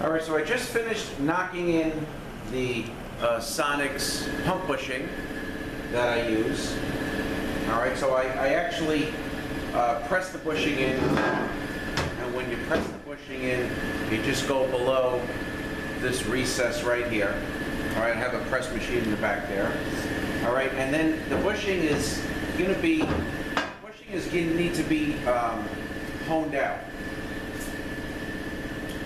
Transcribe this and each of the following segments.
All right, so I just finished knocking in the sonnax pump bushing that I use. All right, so I actually press the bushing in, and when you press the bushing in, you just go below this recess right here. All right, I have a press machine in the back there. All right, and then the bushing is going to be, need to be honed out,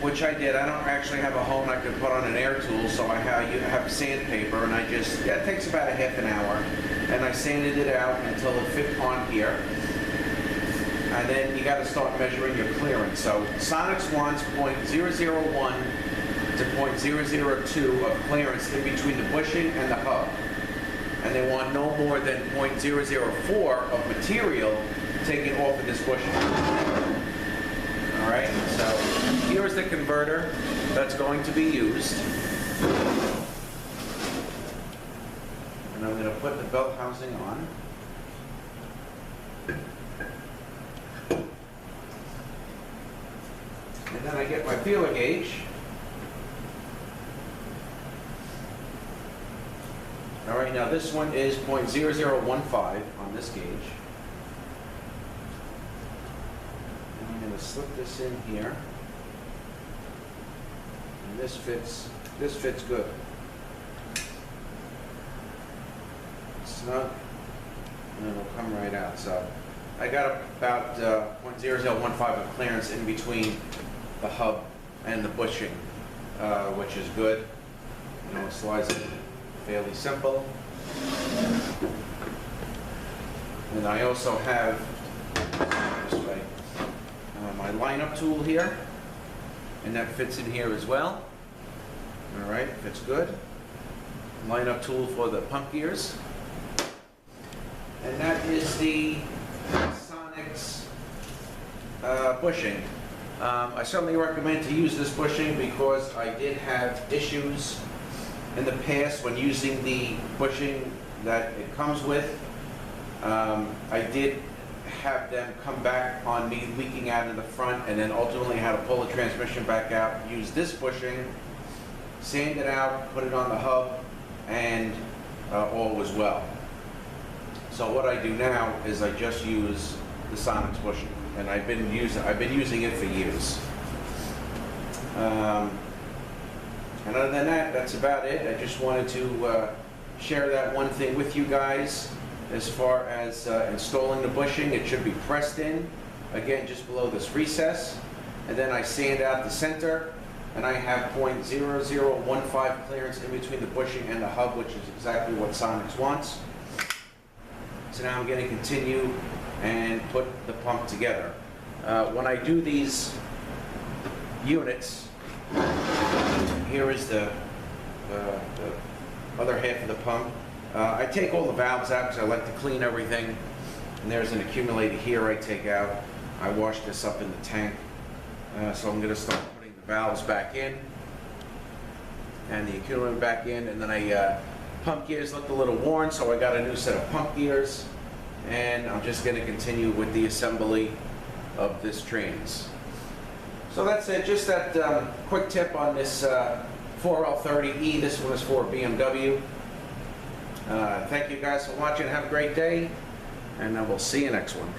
which I did. I don't actually have a hone I can put on an air tool, so I have sandpaper, and it takes about a half an hour, and I sanded it out until it fit on here. And then you got to start measuring your clearance. So sonnax wants 0.001 to 0.002 of clearance in between the bushing and the hub. And they want no more than 0.004 of material taken off of this bushing. All right, so here's the converter that's going to be used. And I'm going to put the belt housing on. And then I get my feeler gauge. All right, now this one is 0.0015 on this gauge. And I'm going to slip this in here. And this fits good. Snug, and it'll come right out. So I got about 0.0015 of clearance in between the hub and the bushing, which is good. You know, it slides in fairly simple. And I also have this way, my lineup tool here, and that fits in here as well. All right, fits good. Lineup tool for the pump gears. And that is the sonnax bushing. I certainly recommend to use this bushing because I did have issues in the past when using the bushing that it comes with. I did have them come back on me leaking out in the front, and then ultimately had to pull the transmission back out, use this bushing, sand it out, put it on the hub, and all was well. So what I do now is I just use the sonnax bushing, and I've been using it for years. And other than that, that's about it. I just wanted to share that one thing with you guys. As far as installing the bushing, it should be pressed in, again, just below this recess. And then I sand out the center, and I have 0.0015 clearance in between the bushing and the hub, which is exactly what sonnax wants. So now I'm going to continue and put the pump together. When I do these units, here is the other half of the pump. I take all the valves out because I like to clean everything. And there's an accumulator here I take out. I wash this up in the tank. So I'm going to start putting the valves back in and the accumulator back in. And then pump gears looked a little worn, so I got a new set of pump gears. And I'm just going to continue with the assembly of this trans. So that's it, just that quick tip on this 4L30E. This one is for BMW. Thank you guys for watching. Have a great day, and we'll see you next one.